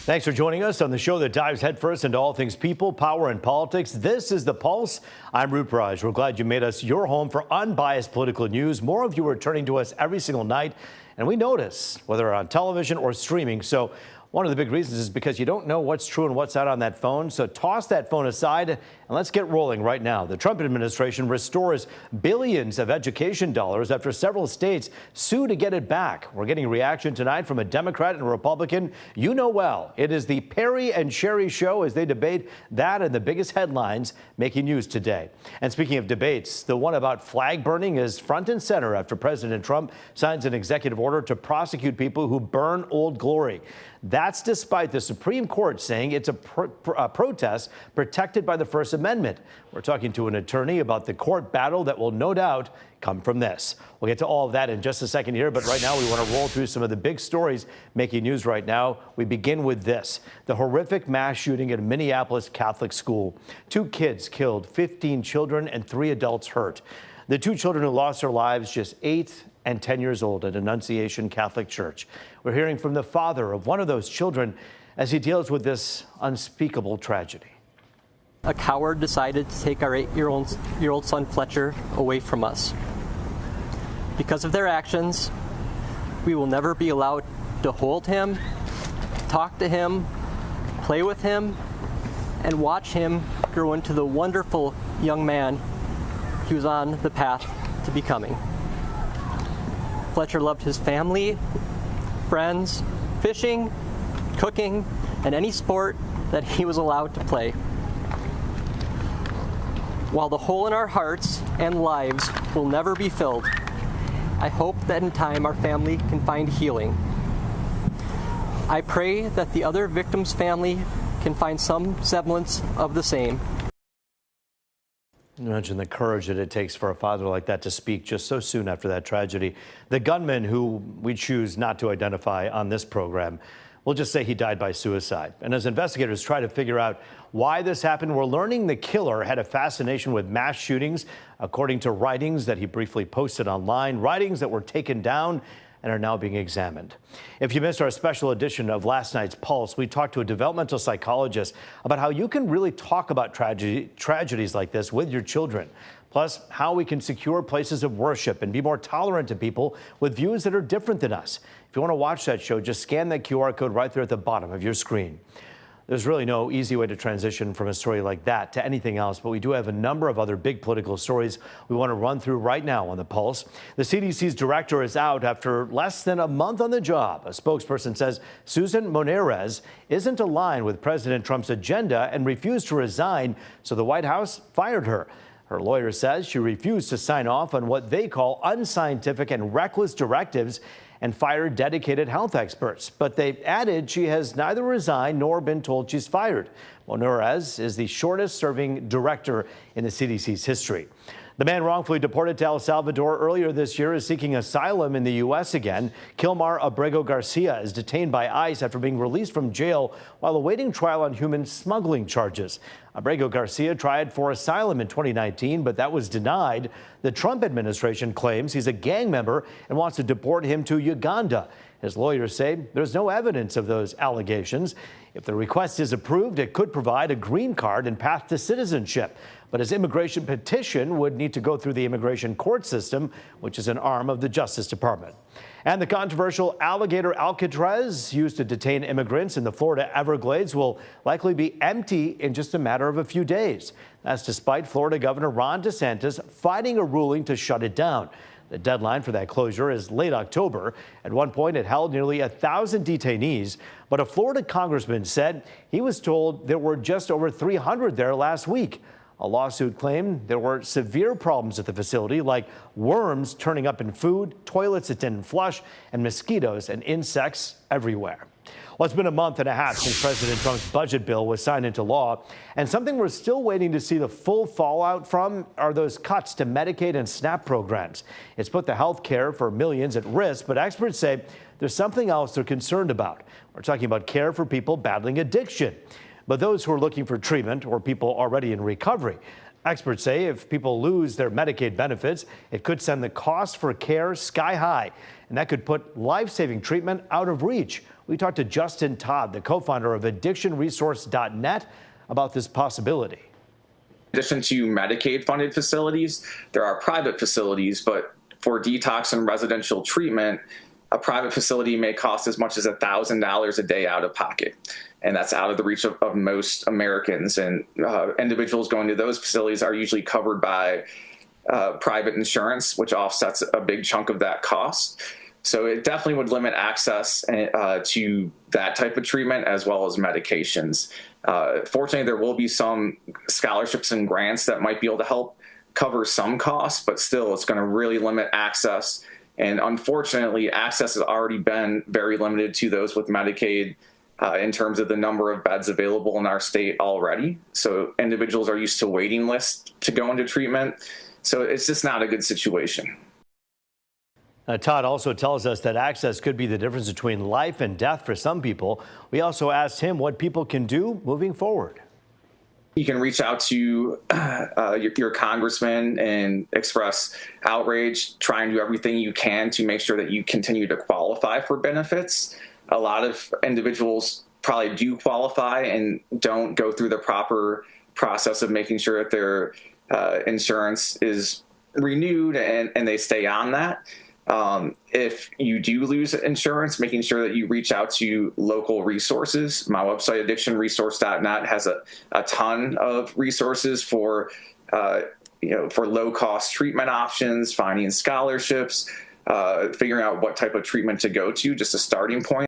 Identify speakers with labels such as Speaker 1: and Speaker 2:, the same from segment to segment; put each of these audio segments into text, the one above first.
Speaker 1: Thanks for joining us on the show that dives headfirst into all things people, power, and politics. This is The Pulse. I'm Root Raj. We're glad you made us your home for unbiased political news. More of you are turning to us every single night, and we notice, whether on television or streaming. So one of the big reasons is because you don't know what's true and what's out on that phone. So toss that phone aside and let's get rolling right now. The Trump administration restores billions of education dollars after several states sue to get it back. We're getting a reaction tonight from a Democrat and a Republican you know well. It is the Perry and Sherry show as they debate that and the biggest headlines making news today. And speaking of debates, the one about flag burning is front and center after President Trump signs an executive order to prosecute people who burn Old Glory. That's despite the Supreme Court saying it's a protest protected by the First Amendment. We're talking to an attorney about the court battle that will no doubt come from this. We'll get to all of that in just a second here, but right now we want to roll through some of the big stories making news right now. We begin with this: the horrific mass shooting at a Minneapolis Catholic school. 2 kids killed, 15 children and 3 adults hurt. The 2 children who lost their lives just 8 and 10 years old at Annunciation Catholic Church. We're hearing from the father of one of those children as he deals with this unspeakable tragedy.
Speaker 2: A coward decided to take our 8-year-old son Fletcher away from us. Because of their actions, we will never be allowed to hold him, talk to him, play with him, and watch him grow into the wonderful young man he was on the path to becoming. Fletcher loved his family, friends, fishing, cooking, and any sport that he was allowed to play. While the hole in our hearts and lives will never be filled, I hope that in time our family can find healing. I pray that the other victim's family can find some semblance of the same.
Speaker 1: Imagine the courage that it takes for a father like that to speak just so soon after that tragedy. The gunman, who we choose not to identify on this program, we'll just say he died by suicide. And as investigators try to figure out why this happened, we're learning the killer had a fascination with mass shootings, according to writings that he briefly posted online, writings that were taken down and are now being examined. If you missed our special edition of last night's Pulse, we talked to a developmental psychologist about how you can really talk about tragedies like this with your children, plus how we can secure places of worship and be more tolerant to people with views that are different than us. If you want to watch that show, just scan that QR code right there at the bottom of your screen. There's really no easy way to transition from a story like that to anything else, but we do have a number of other big political stories we want to run through right now on The Pulse. The CDC's director is out after less than a month on the job. A spokesperson says Susan Monarez isn't aligned with President Trump's agenda and refused to resign, so the White House fired her. Her lawyer says she refused to sign off on what they call unscientific and reckless directives and fired dedicated health experts. But they added she has neither resigned nor been told she's fired. Monarez is the shortest serving director in the CDC's history. The man wrongfully deported to El Salvador earlier this year is seeking asylum in the U.S. again. Kilmar Abrego Garcia is detained by ICE after being released from jail while awaiting trial on human smuggling charges. Abrego Garcia tried for asylum in 2019, but that was denied. The Trump administration claims he's a gang member and wants to deport him to Uganda. His lawyers say there's no evidence of those allegations. If the request is approved, it could provide a green card and path to citizenship. But his immigration petition would need to go through the immigration court system, which is an arm of the Justice Department. And the controversial alligator Alcatraz used to detain immigrants in the Florida Everglades will likely be empty in just a matter of a few days. That's despite Florida Governor Ron DeSantis fighting a ruling to shut it down. The deadline for that closure is late October. At one point, it held nearly 1,000 detainees, but a Florida congressman said he was told there were just over 300 there last week. A lawsuit claimed there were severe problems at the facility, like worms turning up in food, toilets that didn't flush, and mosquitoes and insects everywhere. Well, it's been a month and a half since President Trump's budget bill was signed into law, and something we're still waiting to see the full fallout from are those cuts to Medicaid and SNAP programs. It's put the health care for millions at risk, but experts say there's something else they're concerned about. We're talking about care for people battling addiction. But those who are looking for treatment or people already in recovery. Experts say if people lose their Medicaid benefits, it could send the cost for care sky high, and that could put life-saving treatment out of reach. We talked to Justin Todd, the co-founder of addictionresource.net, about this possibility.
Speaker 3: In addition to Medicaid-funded facilities, there are private facilities, but for detox and residential treatment, a private facility may cost as much as $1,000 a day out of pocket. And that's out of the reach of most Americans. And individuals going to those facilities are usually covered by private insurance, which offsets a big chunk of that cost. So it definitely would limit access to that type of treatment as well as medications. Fortunately, there will be some scholarships and grants that might be able to help cover some costs, but still it's going to really limit access. And unfortunately, access has already been very limited to those with Medicaid in terms of the number of beds available in our state already. So individuals are used to waiting lists to go into treatment. So it's just not a good situation.
Speaker 1: Todd also tells us that access could be the difference between life and death for some people. We also asked him what people can do moving forward.
Speaker 3: You can reach out to your congressman and express outrage, try and do everything you can to make sure that you continue to qualify for benefits. A lot of individuals probably do qualify and don't go through the proper process of making sure that their insurance is renewed and they stay on that. If you do lose insurance, making sure that you reach out to local resources. My website, addictionresource.net, has a ton of resources for low-cost treatment options, finding scholarships, figuring out what type of treatment to go to, just a starting point.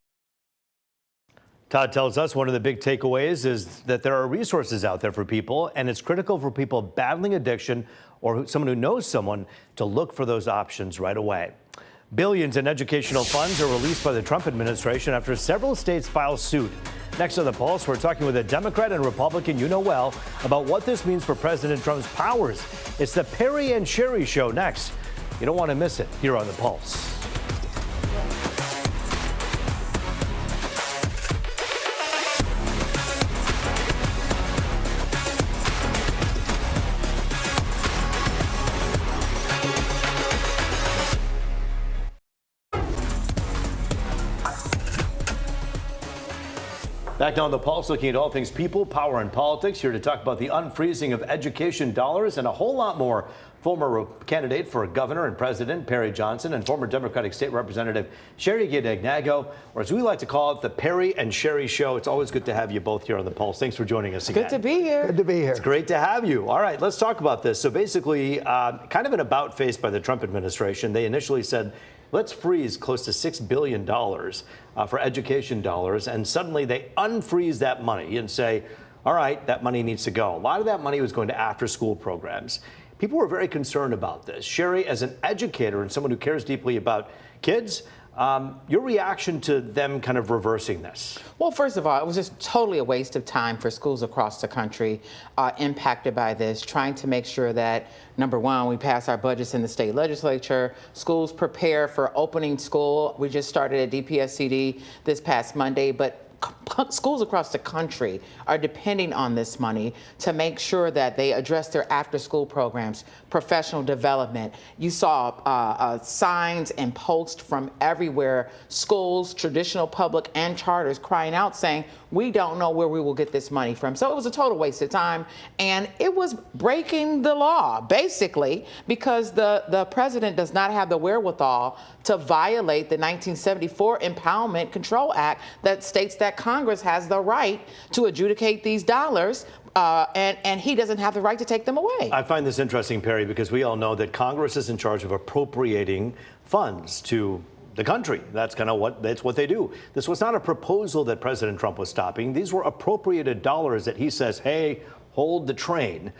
Speaker 1: Todd tells us one of the big takeaways is that there are resources out there for people, and it's critical for people battling addiction or someone who knows someone to look for those options right away. Billions in educational funds are released by the Trump administration after several states file suit. Next on The Pulse, we're talking with a Democrat and Republican you know well about what this means for President Trump's powers. It's the Perry and Sherry Show next. You don't want to miss it here on The Pulse. Back now on The Pulse, looking at all things people, power, and politics. Here to talk about the unfreezing of education dollars and a whole lot more. Former candidate for governor and president Perry Johnson and former Democratic State Representative Sherry Gidegnago, or as we like to call it, the Perry and Sherry Show. It's always good to have you both here on The Pulse. Thanks for joining us again.
Speaker 4: Good to be here.
Speaker 5: Good to be here.
Speaker 1: It's great to have you. All right, let's talk about this. So basically, kind of an about face by the Trump administration. They initially said, let's freeze close to $6 billion for education dollars, and suddenly they unfreeze that money and say, all right, that money needs to go. A lot of that money was going to after-school programs. People were very concerned about this. Sherry, as an educator and someone who cares deeply about kids, your reaction to them kind of reversing this?
Speaker 4: Well, first of all, it was just totally a waste of time for schools across the country impacted by this, trying to make sure that, number one, we pass our budgets in the state legislature, schools prepare for opening school. We just started at DPSCD this past Monday, but schools across the country are depending on this money to make sure that they address their after-school programs, professional development. You saw signs and posts from everywhere, schools, traditional public and charters crying out saying, we don't know where we will get this money from. So it was a total waste of time, and it was breaking the law, basically, because the president does not have the wherewithal to violate the 1974 Empowerment Control Act that states that Congress has the right to adjudicate these dollars, and he doesn't have the right to take them away.
Speaker 1: I find this interesting, Perry, because we all know that Congress is in charge of appropriating funds to the country. That's what they do. This was not a proposal that President Trump was stopping. These were appropriated dollars that he says, hey, hold the train.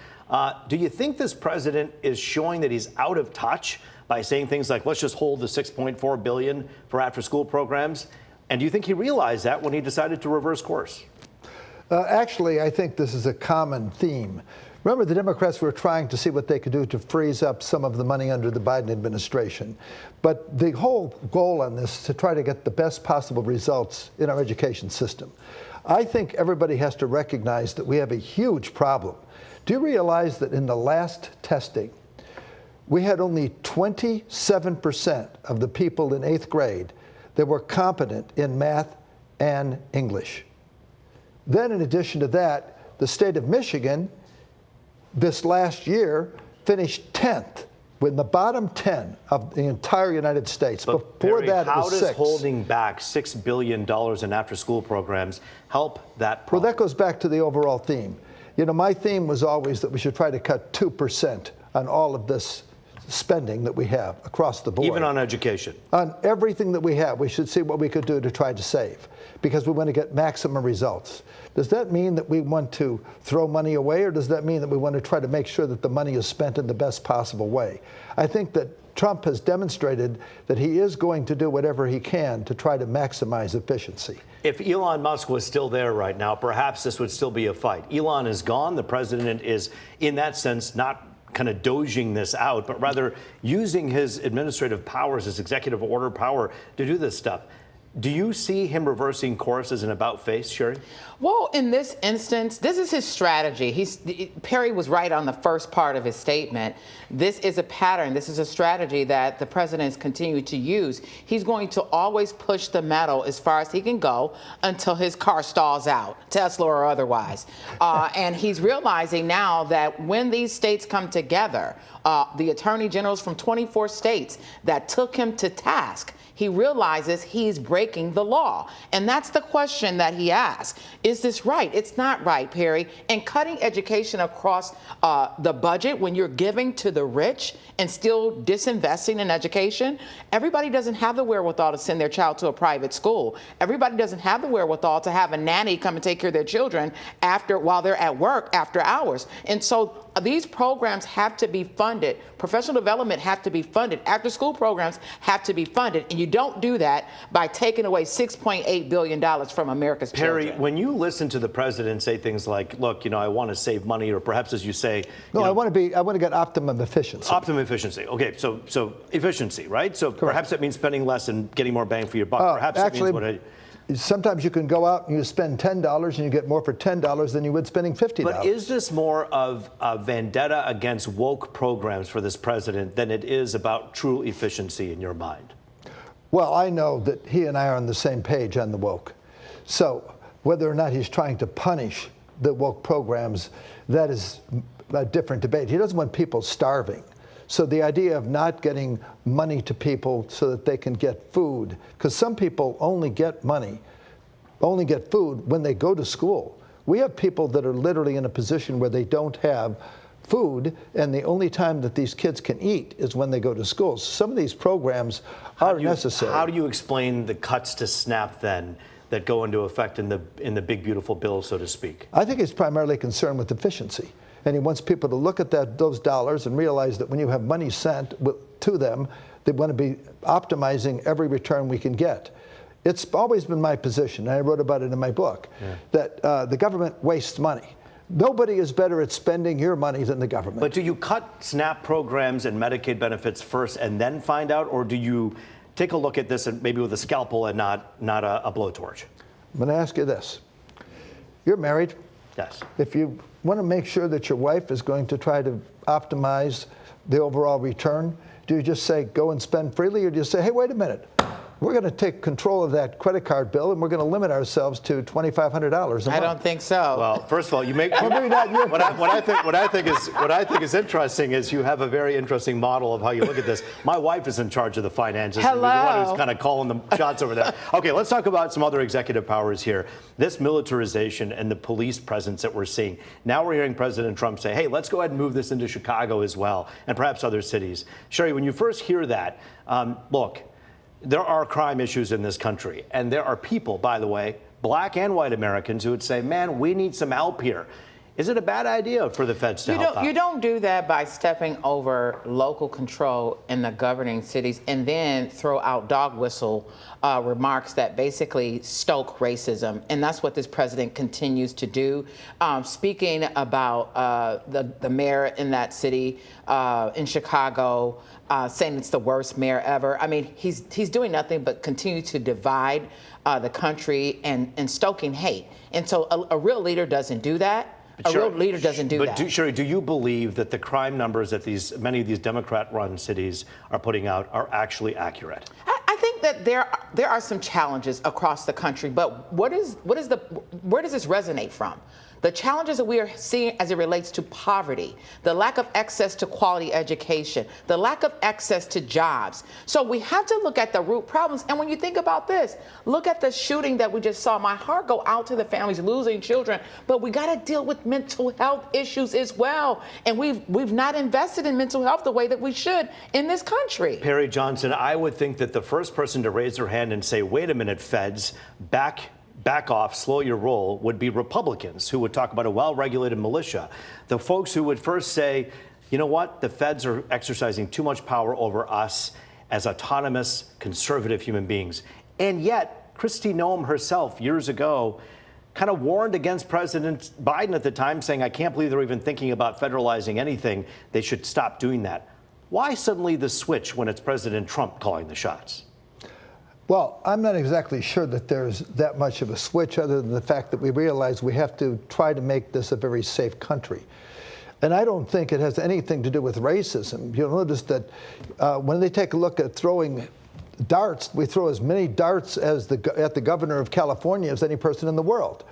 Speaker 1: Do you think this president is showing that he's out of touch by saying things like, let's just hold the $6.4 billion for after-school programs? And do you think he realized that when he decided to reverse course?
Speaker 5: Actually, I think this is a common theme. Remember, the Democrats were trying to see what they could do to freeze up some of the money under the Biden administration. But the whole goal on this is to try to get the best possible results in our education system. I think everybody has to recognize that we have a huge problem Do you realize that in the last testing, we had only 27% of the people in 8th grade that were competent in math and English? Then in addition to that, the state of Michigan this last year finished 10th, with the bottom 10 of the entire United States.
Speaker 1: But
Speaker 5: Before
Speaker 1: Perry,
Speaker 5: that, it
Speaker 1: how
Speaker 5: was
Speaker 1: does
Speaker 5: 6.
Speaker 1: holding back $6 billion in after-school programs help that problem?
Speaker 5: Well, that goes back to the overall theme. You know, my theme was always that we should try to cut 2% on all of this spending that we have across the board.
Speaker 1: Even on education?
Speaker 5: On everything that we have, we should see what we could do to try to save, because we want to get maximum results. Does that mean that we want to throw money away, or does that mean that we want to try to make sure that the money is spent in the best possible way? I think that Trump has demonstrated that he is going to do whatever he can to try to maximize efficiency.
Speaker 1: If Elon Musk was still there right now, perhaps this would still be a fight. Elon is gone. The president is, in that sense, not kind of doging this out, but rather using his administrative powers, his executive order power to do this stuff. Do you see him reversing course as an about-face, Sherry?
Speaker 4: Well, in this instance, this is his strategy. Perry was right on the first part of his statement. This is a pattern. This is a strategy that the president has continued to use. He's going to always push the metal as far as he can go until his car stalls out, Tesla or otherwise. And he's realizing now that when these states come together, the attorney generals from 24 states that took him to task, he realizes he's breaking the law. And that's the question that he asks. Is this right? It's not right, Perry. And cutting education across the budget when you're giving to the rich and still disinvesting in education, everybody doesn't have the wherewithal to send their child to a private school. Everybody doesn't have the wherewithal to have a nanny come and take care of their children while they're at work after hours. And so these programs have to be funded. Professional development have to be funded. After school programs have to be funded. And you don't do that by taking away $6.8 billion from America's
Speaker 1: children.
Speaker 4: Perry,
Speaker 1: when you listen to the president say things like, look, you know, I want to save money, or perhaps as you say,
Speaker 5: no, I want to get optimum efficiency.
Speaker 1: Optimum efficiency. Okay, so efficiency, right? So correct. Perhaps that means spending less and getting more bang for your buck. Perhaps
Speaker 5: actually,
Speaker 1: it means
Speaker 5: sometimes you can go out and you spend $10 and you get more for $10 than you would spending $50.
Speaker 1: But is this more of a vendetta against woke programs for this president than it is about true efficiency in your mind?
Speaker 5: Well, I know that he and I are on the same page on the woke. So whether or not he's trying to punish the woke programs, that is a different debate. He doesn't want people starving. So the idea of not getting money to people so that they can get food, because some people only get food when they go to school. We have people that are literally in a position where they don't have food, and the only time that these kids can eat is when they go to school. So some of these programs are necessary.
Speaker 1: How do you explain the cuts to SNAP then that go into effect in the big beautiful bill, so to speak?
Speaker 5: I think he's primarily concerned with efficiency. And he wants people to look at those dollars and realize that when you have money sent to them, they want to be optimizing every return we can get. It's always been my position, and I wrote about it in my book, that the government wastes money. Nobody is better at spending your money than the government.
Speaker 1: But do you cut SNAP programs and Medicaid benefits first and then find out, or do you take a look at this and maybe with a scalpel and not a blowtorch?
Speaker 5: I'm going to ask you this. You're married.
Speaker 1: Yes.
Speaker 5: If you want to make sure that your wife is going to try to optimize the overall return, do you just say, go and spend freely, or do you say, hey, wait a minute, we're going to take control of that credit card bill and we're going to limit ourselves to $2,500 a month?
Speaker 4: I don't think so.
Speaker 1: Well, first of all, you make
Speaker 5: well, maybe not your
Speaker 1: what I think is interesting is you have a very interesting model of how you look at this. My wife is in charge of the finances.
Speaker 4: Hello.
Speaker 1: And the one who's kind of calling the shots over there. Okay, let's talk about some other executive powers here. This militarization and the police presence that we're seeing. Now we're hearing President Trump say, hey, let's go ahead and move this into Chicago as well, and perhaps other cities. Sherry, when you first hear that, look, there are crime issues in this country, and there are people, by the way, black and white Americans, who would say, man, we need some help here. Is it a bad idea for the feds to help out?
Speaker 4: You don't do that by stepping over local control in the governing cities and then throw out dog whistle remarks that basically stoke racism. And that's what this president continues to do. Speaking about the mayor in that city, in Chicago, saying it's the worst mayor ever. I mean, he's doing nothing but continue to divide the country and stoking hate. And so a real leader doesn't do that. A real leader doesn't do that.
Speaker 1: Sherry, do you believe that the crime numbers that many of these Democrat-run cities are putting out are actually accurate?
Speaker 4: I think that there are some challenges across the country, but where does this resonate from? The challenges that we are seeing as it relates to poverty, the lack of access to quality education, the lack of access to jobs. So we have to look at the root problems. And when you think about this, look at the shooting that we just saw. My heart go out to the families losing children, but we got to deal with mental health issues as well. And we've not invested in mental health the way that we should in this country.
Speaker 1: Perry Johnson, I would think that the first person to raise their hand and say, wait a minute, feds, back off, slow your roll, would be Republicans who would talk about a well-regulated militia. The folks who would first say, you know what, the feds are exercising too much power over us as autonomous, conservative human beings. And yet, Kristi Noem herself, years ago, kind of warned against President Biden at the time, saying, I can't believe they're even thinking about federalizing anything. They should stop doing that. Why suddenly the switch when it's President Trump calling the shots?
Speaker 5: Well, I'm not exactly sure that there's that much of a switch, other than the fact that we realize we have to try to make this a very safe country. And I don't think it has anything to do with racism. You'll notice that when they take a look at throwing darts, we throw as many darts at the governor of California as any person in the world.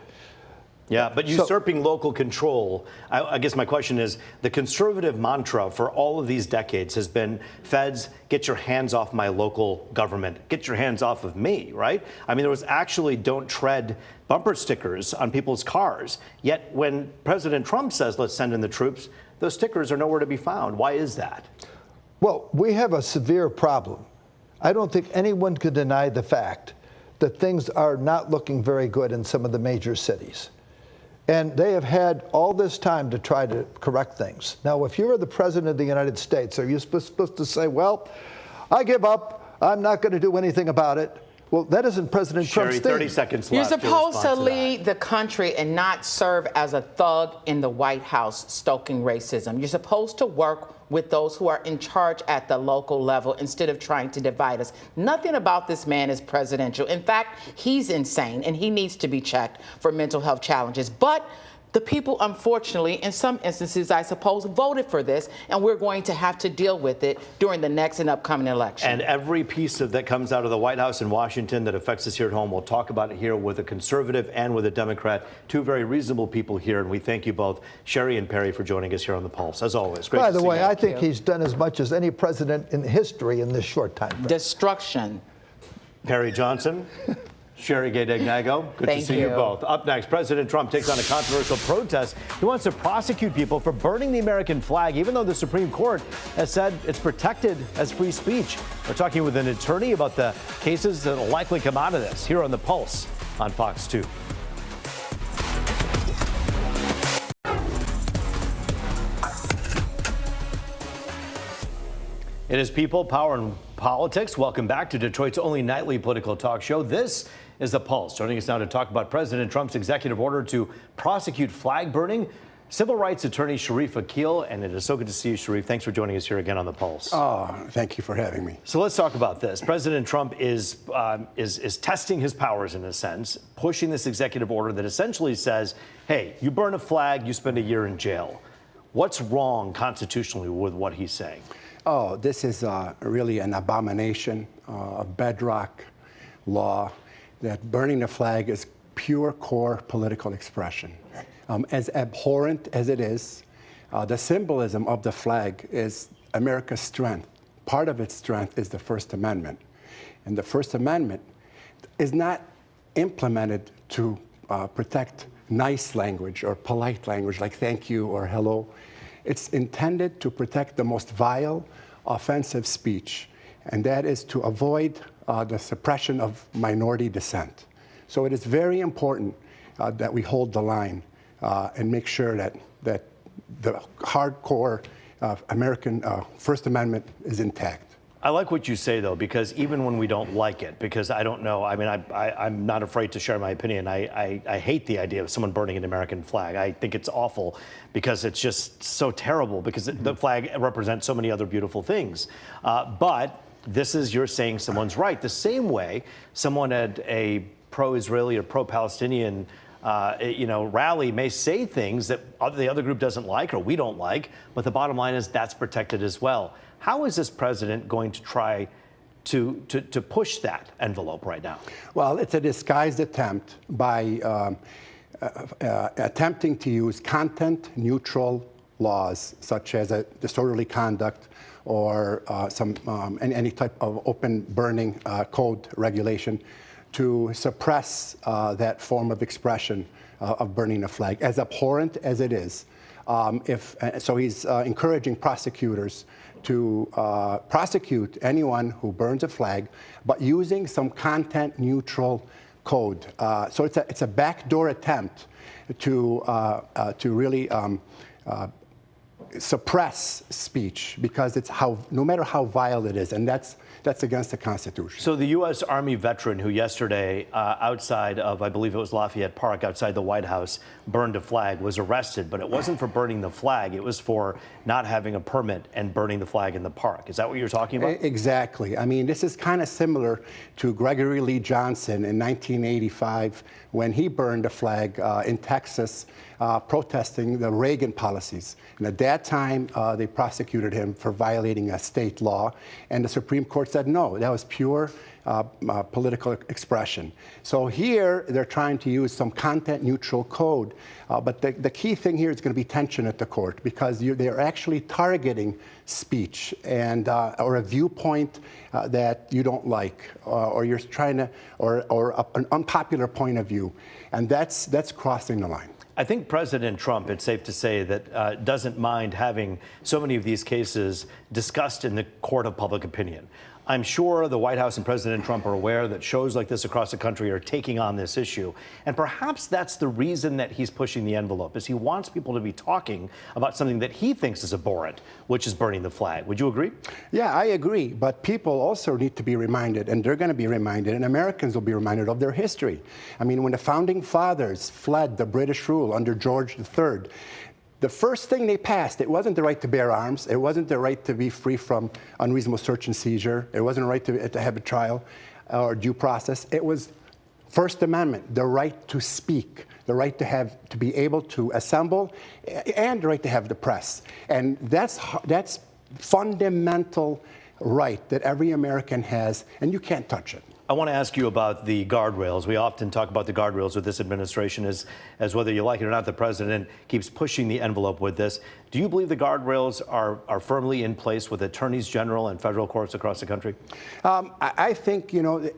Speaker 1: Yeah, but usurping local control, I guess my question is, the conservative mantra for all of these decades has been, feds, get your hands off my local government, get your hands off of me, right? I mean, there was actually don't tread bumper stickers on people's cars. Yet when President Trump says, let's send in the troops, those stickers are nowhere to be found. Why is that?
Speaker 5: Well, we have a severe problem. I don't think anyone could deny the fact that things are not looking very good in some of the major cities. And they have had all this time to try to correct things. Now, if you were the president of the United States, are you supposed to say, well, I give up, I'm not going to do anything about it? Well, that isn't President Trump's thing.
Speaker 1: 30 seconds left.
Speaker 4: You're supposed to lead the country and not serve as a thug in the White House stoking racism. You're supposed to work with those who are in charge at the local level instead of trying to divide us. Nothing about this man is presidential. In fact, he's insane and he needs to be checked for mental health challenges. But the people, unfortunately, in some instances, I suppose, voted for this, and we're going to have to deal with it during the next and upcoming election.
Speaker 1: And every piece that comes out of the White House in Washington that affects us here at home, we'll talk about it here with a conservative and with a Democrat, two very reasonable people here, and we thank you both, Sherry and Perry, for joining us here on The Pulse. As always, great to see you.
Speaker 5: By the way, I think he's done as much as any president in history in this short time frame.
Speaker 4: Destruction.
Speaker 1: Perry Johnson. Sherry Gay-Degnago, good to see you both. Up next, President Trump takes on a controversial protest. He wants to prosecute people for burning the American flag, even though the Supreme Court has said it's protected as free speech. We're talking with an attorney about the cases that will likely come out of this here on The Pulse on Fox 2. It is People, Power, and Politics. Welcome back to Detroit's only nightly political talk show. This is The Pulse. Joining us now to talk about President Trump's executive order to prosecute flag burning, civil rights attorney Sharif Akil. And it is so good to see you, Sharif. Thanks for joining us here again on The Pulse.
Speaker 6: Oh, thank you for having me.
Speaker 1: So let's talk about this. President Trump is testing his powers in a sense, pushing this executive order that essentially says, hey, you burn a flag, you spend a year in jail. What's wrong constitutionally with what he's saying?
Speaker 6: Oh, this is really an abomination, a bedrock law, that burning the flag is pure core political expression. As abhorrent as it is, the symbolism of the flag is America's strength. Part of its strength is the First Amendment. And the First Amendment is not implemented to protect nice language or polite language like thank you or hello. It's intended to protect the most vile, offensive speech, and that is to avoid the suppression of minority dissent. So it is very important that we hold the line and make sure that the hardcore American First Amendment is intact.
Speaker 1: I like what you say, though, because even when we don't like it, because I don't know, I mean, I'm not afraid to share my opinion. I hate the idea of someone burning an American flag. I think it's awful because it's just so terrible because the flag represents so many other beautiful things. But this is, you're saying someone's right. The same way someone at a pro-Israeli or pro-Palestinian rally may say things that the other group doesn't like or we don't like, but the bottom line is that's protected as well. How is this president going to try to push that envelope right now?
Speaker 6: Well, it's a disguised attempt by attempting to use content-neutral laws, such as a disorderly conduct or any type of open burning code regulation, to suppress that form of expression of burning a flag, as abhorrent as it is. So he's encouraging prosecutors to prosecute anyone who burns a flag, but using some content-neutral code. So it's a backdoor attempt to really suppress speech, because no matter how vile it is, and that's against the Constitution.
Speaker 1: So the U.S. Army veteran who yesterday, outside of, I believe it was Lafayette Park, outside the White House, burned a flag, was arrested, but it wasn't for burning the flag. It was for not having a permit and burning the flag in the park. Is that what you're talking about?
Speaker 6: Exactly. I mean, this is kind of similar to Gregory Lee Johnson in 1985 when he burned a flag in Texas protesting the Reagan policies. And at that time, they prosecuted him for violating a state law, and the Supreme Court said no, that was pure political expression. So here, they're trying to use some content-neutral code, but the key thing here is going to be tension at the court, because they're actually targeting speech and or a viewpoint that you don't like, or you're trying to, or an unpopular point of view, and that's crossing the line.
Speaker 1: I think President Trump, it's safe to say, that doesn't mind having so many of these cases discussed in the court of public opinion. I'm sure the White House and President Trump are aware that shows like this across the country are taking on this issue. And perhaps that's the reason that he's pushing the envelope, is he wants people to be talking about something that he thinks is abhorrent, which is burning the flag. Would you agree?
Speaker 6: Yeah, I agree. But people also need to be reminded, and they're going to be reminded, and Americans will be reminded of their history. I mean, when the Founding Fathers fled the British rule under George III, the first thing they passed, it wasn't the right to bear arms. It wasn't the right to be free from unreasonable search and seizure. It wasn't the right to have a trial or due process. It was First Amendment, the right to speak, the right to be able to assemble, and the right to have the press. And that's fundamental right that every American has, and you can't touch it.
Speaker 1: I want to ask you about the guardrails. We often talk about the guardrails with this administration as whether you like it or not, the president keeps pushing the envelope with this. Do you believe the guardrails are firmly in place with attorneys general and federal courts across the country?
Speaker 6: I think,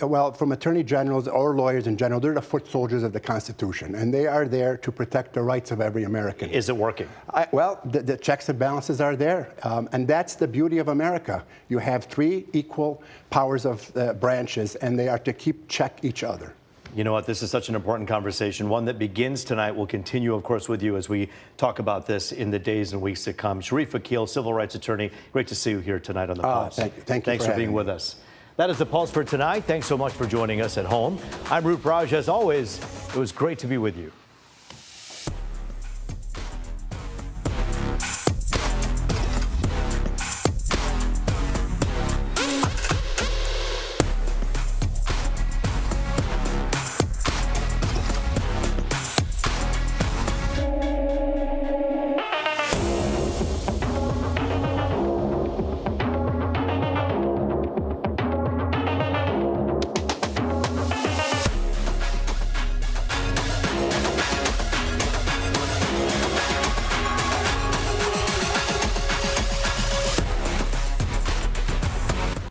Speaker 6: well, from attorney generals or lawyers in general, they're the foot soldiers of the Constitution, and they are there to protect the rights of every American.
Speaker 1: Is it working?
Speaker 6: Well, the checks and balances are there, and that's the beauty of America. You have three equal powers of branches, and they are to check each other.
Speaker 1: You know what? This is such an important conversation, one that begins tonight. We'll continue, of course, with you as we talk about this in the days and weeks to come. Sharif Akil, civil rights attorney. Great to see you here tonight on The Pulse.
Speaker 6: Thank you.
Speaker 1: Thanks for being with us. That is The Pulse for tonight. Thanks so much for joining us at home. I'm Roop Raj. As always, it was great to be with you.